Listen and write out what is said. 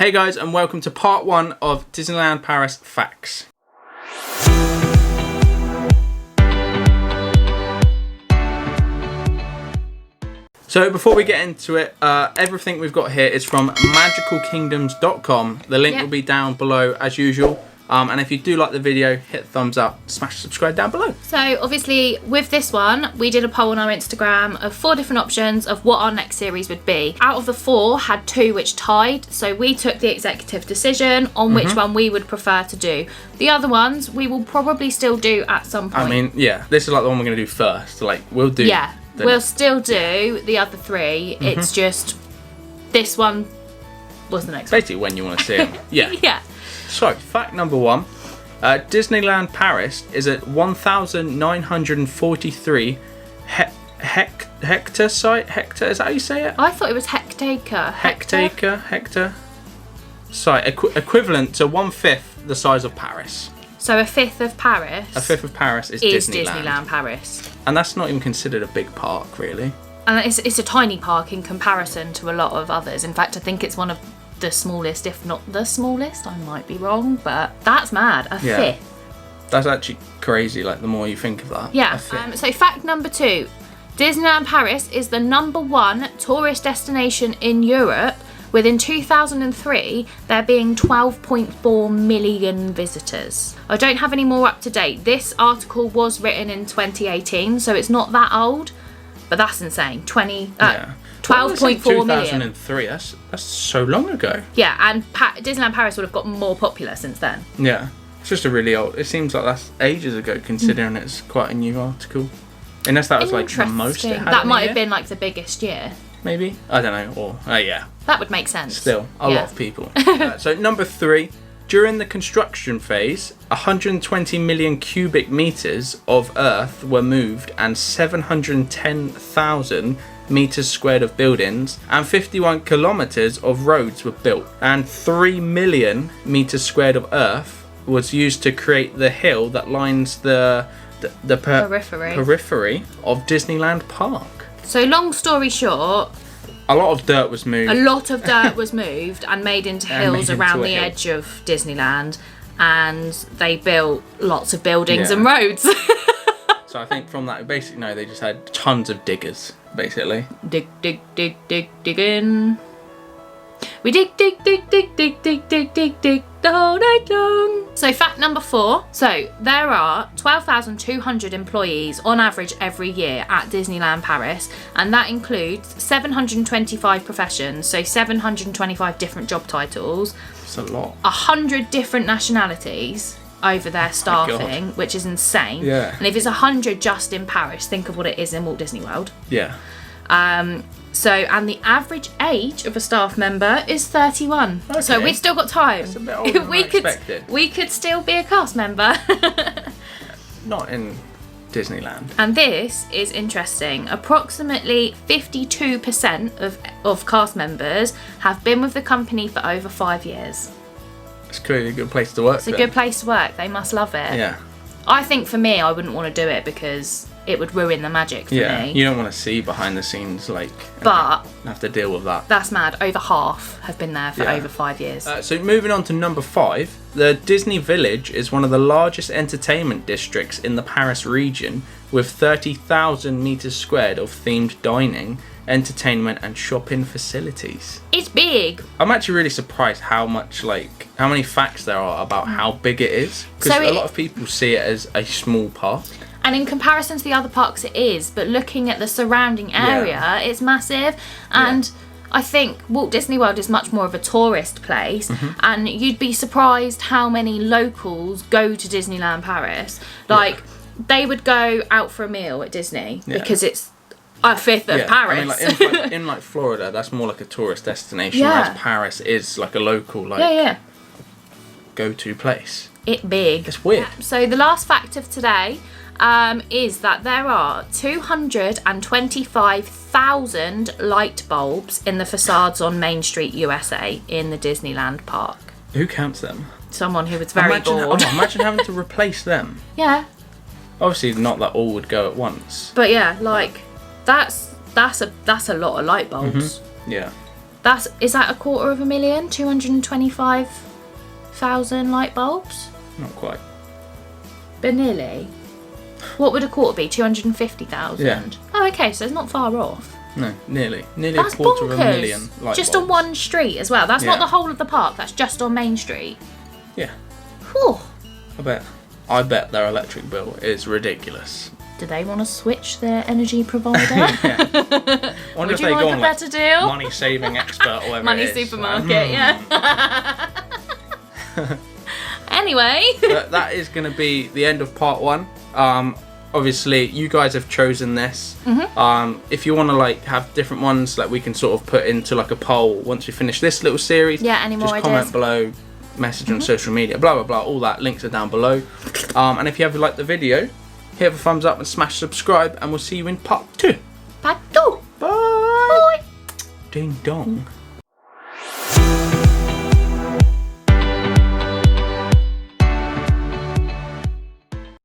Hey guys, and welcome to part 1 of Disneyland Paris Facts. So before we get into it, everything we've got here is from magicalkingdoms.com. The link will be down below as usual. And if you do like the video, hit thumbs up, smash subscribe down below. So obviously with this one, we did a poll on our Instagram of 4 different options of what our next series would be. Out of the 4, had 2 which tied. So we took the executive decision on which one we would prefer to do. The other ones we will probably still do at some point. I mean, yeah, this is like the one we're going to do first. Like, we'll do... Yeah, we'll still do the other 3. It's just this one was the next Basically when you want to see them. Yeah. Yeah. So, fact number 1. Disneyland Paris is at 1,943 hectare site. Hectare, is that how you say it? I thought it was hectare. Hectare site. Equivalent to 1/5 the size of Paris. So a fifth of Paris. A fifth of Paris is Disneyland Paris. And that's not even considered a big park, really. And it's a tiny park in comparison to a lot of others. In fact, I think it's one of the smallest, if not the smallest. I might be wrong, but that's mad. A fifth. That's actually crazy, like, the more you think of that. Yeah. So fact number 2. Disneyland Paris is the #1 tourist destination in Europe, with in 2003 there being 12.4 million visitors. I don't have any more up to date. This article was written in 2018, so it's not that old, but that's insane. 12.4 million. 2003, that's so long ago. Yeah, and Disneyland Paris would have got more popular since then. Yeah, it's just a really old... It seems like that's ages ago, considering it's quite a new article. Unless that was like the most it had. That might have been like the biggest year. Maybe, I don't know. Or yeah, that would make sense. Still, a lot of people. So number 3. During the construction phase, 120 million cubic meters of earth were moved, and 710,000 meters squared of buildings and 51 kilometers of roads were built, and 3 million meters squared of earth was used to create the hill that lines the periphery of Disneyland Park. So long story short, a lot of dirt was moved. A lot of dirt was moved and made into hills around the edge of Disneyland, and they built lots of buildings and roads. So I think from that, basically, no, they just had tons of diggers, basically. Dig in. We dig the whole night long. So fact number 4. So there are 12,200 employees on average every year at Disneyland Paris, and that includes 725 professions, so 725 different job titles. That's a lot. 100 different nationalities over their staffing, which is insane. Yeah. And if it's 100 just in Paris, think of what it is in Walt Disney World. Yeah. And the average age of a staff member is 31. Okay. So we've still got time. That's a bit older than I expected. We could still be a cast member. Not in Disneyland. And this is interesting. Approximately 52% of cast members have been with the company for over 5 years. It's clearly a good place to work. It's a good place to work. They must love it. Yeah. I think for me, I wouldn't want to do it because it would ruin the magic for me. Yeah, you don't want to see behind the scenes, like, but have to deal with that. That's mad. Over half have been there for over 5 years. So moving on to number 5, the Disney Village is one of the largest entertainment districts in the Paris region, with 30,000 meters squared of themed dining, entertainment and shopping facilities. It's big. I'm actually really surprised how many facts there are about how big it is, because a lot of people see it as a small park. And in comparison to the other parks it is, but looking at the surrounding area, it's massive. And I think Walt Disney World is much more of a tourist place, and you'd be surprised how many locals go to Disneyland Paris. Like, they would go out for a meal at Disney because it's a fifth of Paris. I mean, in Florida, that's more like a tourist destination, whereas Paris is like a local, go-to place. It's big. It's weird. So the last fact of today is that there are 225,000 light bulbs in the facades on Main Street, USA, in the Disneyland Park. Who counts them? Someone who was very bored. Imagine having to replace them. Yeah. Obviously, not that all would go at once. But yeah, like that's a lot of light bulbs. Yeah. Is that 250,000? 225,000 light bulbs? Not quite. But nearly. What would a quarter be? 250,000? Yeah. Oh, okay, so it's not far off. No, nearly. Nearly That's a quarter bonkers. of a million light Just bulbs. on one street as well. That's not Yeah. the whole of the park, that's just on Main Street. Yeah. Whew. I bet their electric bill is ridiculous. Do they want to switch their energy provider? Yeah. Wonder Would if you they like go a on better deal? money saving expert or whatever Money it is. supermarket, yeah. Anyway. But that is going to be the end of part 1. Obviously, you guys have chosen this. If you want to like have different ones, like we can sort of put into like a poll once we finish this little series. Yeah, any more just ideas? comment below, message on social media, blah blah blah. All that links are down below. And if you ever liked the video, hit a thumbs up and smash subscribe, and we'll see you in part 2. Part 2. Bye. Bye. Ding dong.